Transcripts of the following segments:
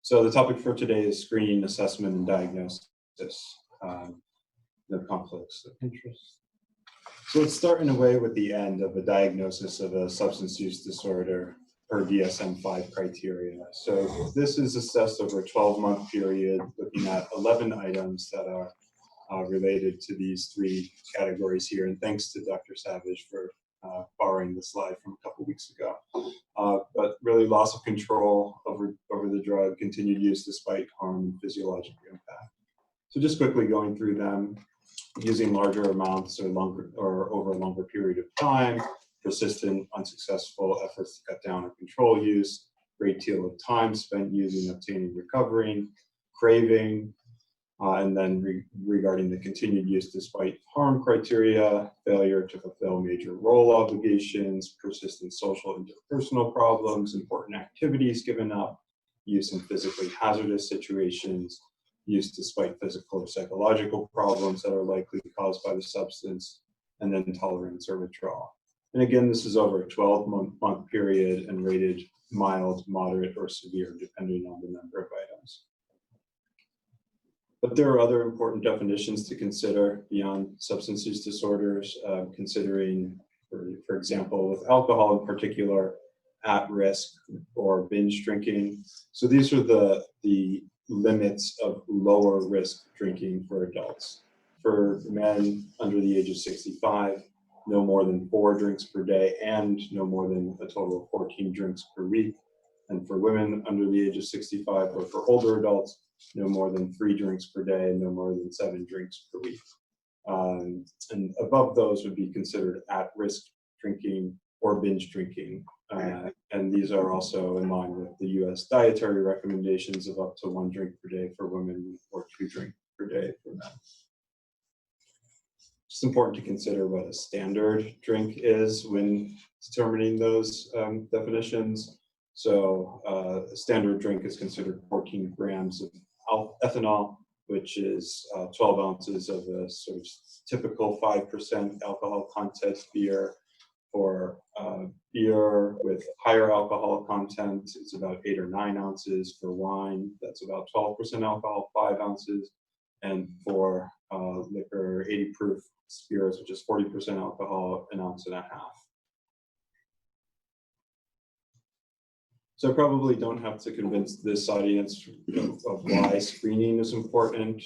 So the topic for today is screening, assessment, and diagnosis, the conflicts of interest. So let's start in a way with the end of a diagnosis of a substance use disorder per DSM-5 criteria. So this is assessed over a 12-month period, looking at 11 items that are related to these three categories here. And thanks to Dr. Savage for borrowing the slide from a couple weeks ago. But really loss of control over the drug, continued use despite harm and physiologic impact. So just quickly going through them, using larger amounts or over a longer period of time, persistent, unsuccessful efforts to cut down or control use, great deal of time spent using, obtaining, recovering, craving, and then regarding the continued use despite harm criteria, failure to fulfill major role obligations, persistent social interpersonal problems, important activities given up, use in physically hazardous situations, use despite physical or psychological problems that are likely caused by the substance, and then tolerance or withdrawal. And again, this is over a 12-month period and rated mild, moderate, or severe, depending on the number of items. But there are other important definitions to consider beyond substance use disorders, considering, for example, with alcohol in particular, at risk or binge drinking. So these are the limits of lower risk drinking for adults. For men under the age of 65, no more than 4 drinks per day and no more than a total of 14 drinks per week. And for women under the age of 65 or for older adults, no more than 3 drinks per day and no more than 7 drinks per week. And above those would be considered at-risk drinking or binge drinking. And these are also in line with the US dietary recommendations of up to 1 drink per day for women or 2 drinks per day for men. It's important to consider what a standard drink is when determining those definitions. So a standard drink is considered 14 grams of ethanol, which is 12 ounces of a sort of typical 5% alcohol content beer. For beer with higher alcohol content, it's about 8 or 9 ounces. For wine, that's about 12% alcohol, 5 ounces. And for liquor, 80 proof spirits, which is 40% alcohol, 1.5 ounces. So I probably don't have to convince this audience of why screening is important,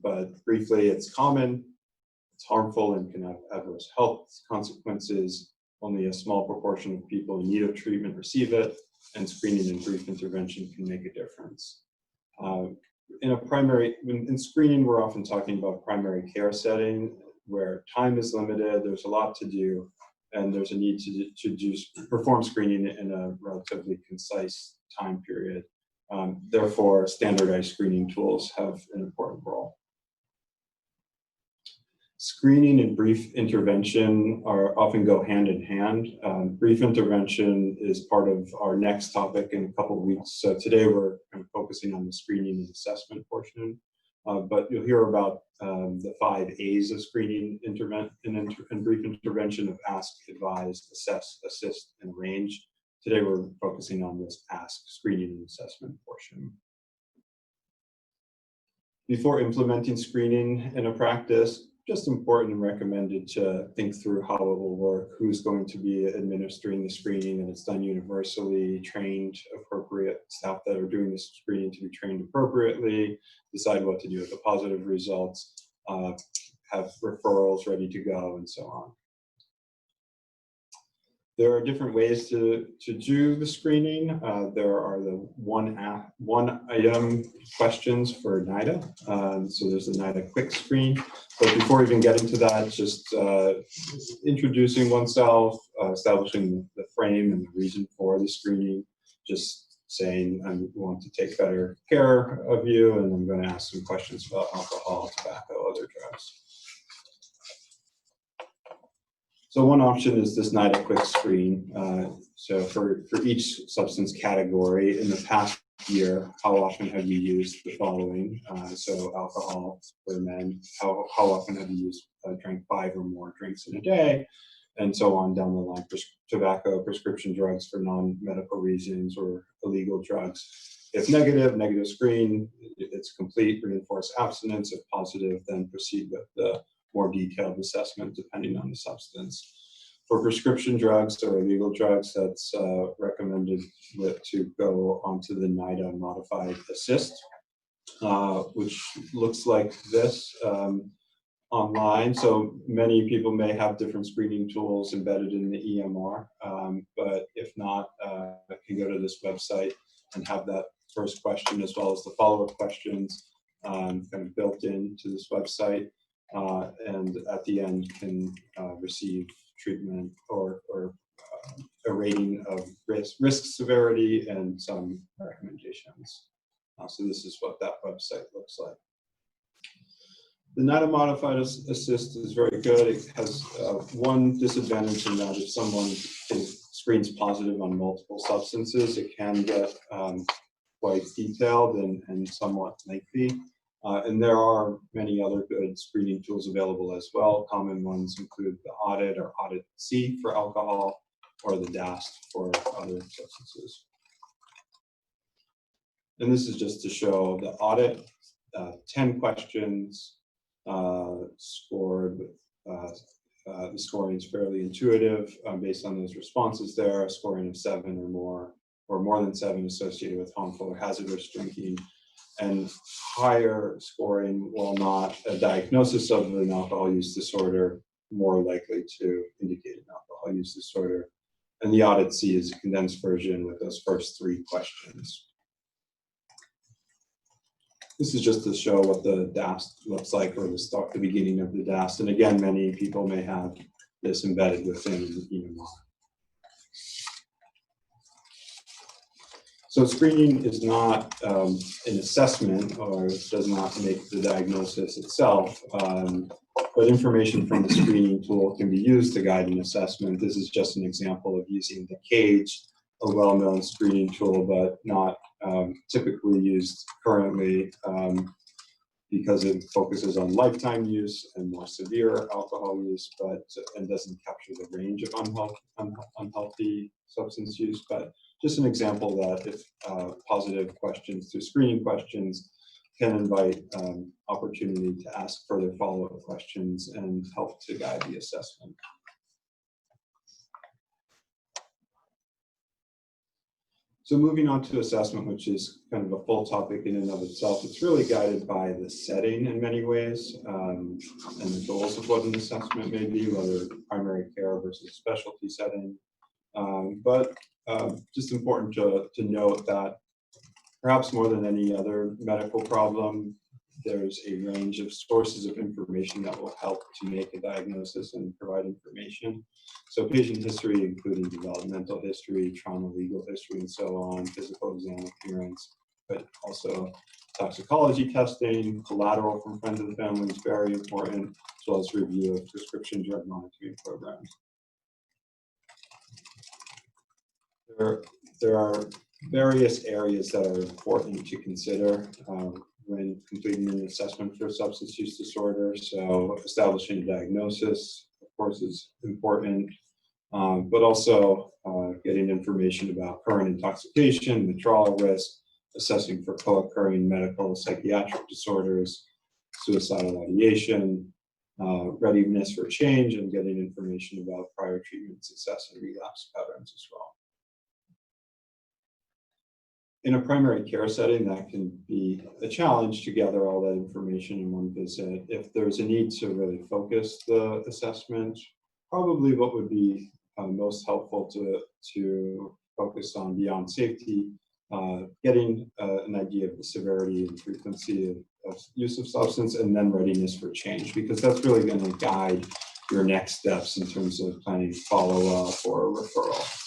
but briefly, it's common, it's harmful, and can have adverse health consequences. Only a small proportion of people in need of treatment receive it, and screening and brief intervention can make a difference. In screening, we're often talking about primary care setting, where time is limited, there's a lot to do, and there's a need to just perform screening in a relatively concise time period. Therefore, standardized screening tools have an important role. Screening and brief intervention often go hand in hand. Brief intervention is part of our next topic in a couple of weeks. So today we're kind of focusing on the screening and assessment portion. But you'll hear about the 5 A's of screening and brief intervention of ask, advise, assess, assist, and arrange. Today we're focusing on this ask, screening, and assessment portion. Before implementing screening in a practice, just important and recommended to think through how it will work, who's going to be administering the screening, and it's done universally, trained appropriate staff that are doing this screening to be trained appropriately, decide what to do with the positive results, have referrals ready to go, and so on. There are different ways to do the screening. There are the one item questions for NIDA. So there's the NIDA quick screen. But before even getting to that, just introducing oneself, establishing the frame and the reason for the screening, just saying I want to take better care of you, and I'm going to ask some questions about alcohol, tobacco, other drugs. So one option is this NIDA quick screen. So for each substance category in the past year, how often have you used the following? So alcohol for men, how often have you drank 5 or more drinks in a day? And so on down the line. Tobacco, prescription drugs for non-medical reasons, or illegal drugs. If negative, negative screen, it's complete reinforced abstinence. If positive, then proceed with the more detailed assessment depending on the substance. For prescription drugs or illegal drugs, that's recommended to go onto the NIDA modified assist, which looks like this online. So many people may have different screening tools embedded in the EMR, but if not, can go to this website and have that first question as well as the follow-up questions kind of built into this website, and at the end can receive treatment or a rating of risk severity and some recommendations. So this is what that website looks like. The NIDA modified assist is very good. It has one disadvantage in that if someone screens positive on multiple substances, it can get quite detailed and somewhat lengthy. And there are many other good screening tools available as well. Common ones include the Audit or Audit C for alcohol, or the DAST for other substances. And this is just to show the audit, 10 questions scored. The scoring is fairly intuitive based on those responses there. A scoring of 7 or more than 7 associated with harmful or hazardous drinking, and higher scoring, while not a diagnosis of an alcohol use disorder, more likely to indicate an alcohol use disorder. And the Audit C is a condensed version with those first 3 questions. This is just to show what the DAST looks like, or the beginning of the DAST. And again, many people may have this embedded within the EMR. So screening is not an assessment, or does not make the diagnosis itself, but information from the screening tool can be used to guide an assessment. This is just an example of using the CAGE, a well-known screening tool, but not typically used currently because it focuses on lifetime use and more severe alcohol use, and doesn't capture the range of unhealthy substance use. But just an example that if positive questions through screening questions can invite opportunity to ask further follow-up questions and help to guide the assessment. So moving on to assessment, which is kind of a full topic in and of itself, it's really guided by the setting in many ways, and the goals of what an assessment may be, whether primary care versus specialty setting. But just important to note that perhaps more than any other medical problem, there's a range of sources of information that will help to make a diagnosis and provide information. So patient history, including developmental history, trauma, legal history, and so on, physical exam appearance, but also toxicology testing, collateral from friends of the family is very important, as well as review of prescription drug monitoring programs. There are various areas that are important to consider when completing an assessment for substance use disorder. So establishing a diagnosis, of course, is important, but also getting information about current intoxication, withdrawal risk, assessing for co-occurring medical psychiatric disorders, suicidal ideation, readiness for change, and getting information about prior treatment success and relapse patterns as well. In a primary care setting, that can be a challenge to gather all that information in one visit. If there's a need to really focus the assessment, probably what would be most helpful to focus on beyond safety, getting an idea of the severity and frequency of use of substance, and then readiness for change, because that's really going to guide your next steps in terms of planning follow-up or referral.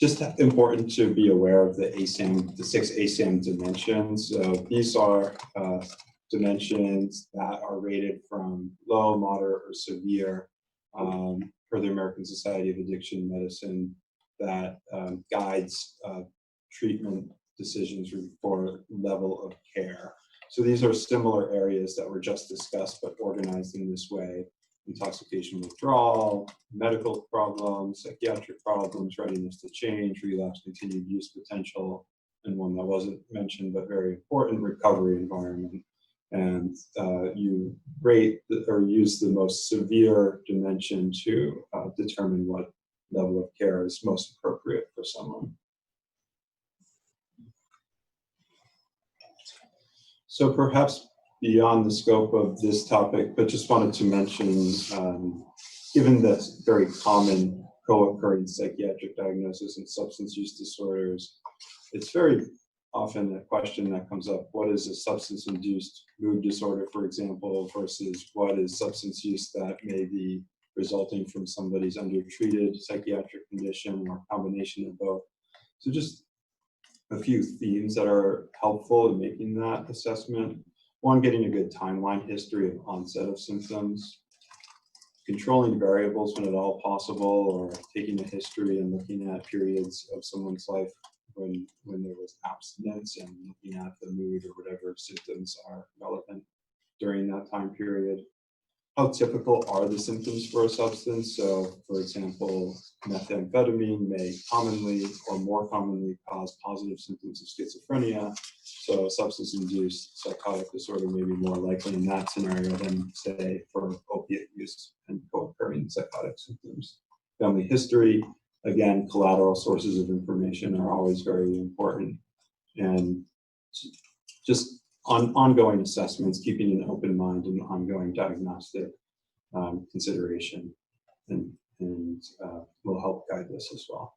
Just important to be aware of the ASAM, the 6 ASAM dimensions. So these are dimensions that are rated from low, moderate, or severe per the American Society of Addiction Medicine, that guides treatment decisions for level of care. So these are similar areas that were just discussed, but organized in this way. intoxication withdrawal, medical problems, psychiatric problems, readiness to change, relapse, continued use potential, and one that wasn't mentioned but very important, recovery environment. And you rate or use the most severe dimension to determine what level of care is most appropriate for someone. So perhaps beyond the scope of this topic, but just wanted to mention, given the very common co-occurring psychiatric diagnosis and substance use disorders, it's very often a question that comes up: what is a substance-induced mood disorder, for example, versus what is substance use that may be resulting from somebody's undertreated psychiatric condition or a combination of both. So just a few themes that are helpful in making that assessment. One, getting a good timeline history of onset of symptoms, controlling variables when at all possible, or taking a history and looking at periods of someone's life when there was abstinence and looking at the mood or whatever symptoms are relevant during that time period. How typical are the symptoms for a substance? So, for example, methamphetamine may commonly or more commonly cause positive symptoms of schizophrenia. So, substance-induced psychotic disorder may be more likely in that scenario than, say, for opiate use and co-occurring psychotic symptoms. Family history, again, collateral sources of information are always very important. And just ongoing assessments, keeping an open mind and ongoing diagnostic consideration and will help guide this as well.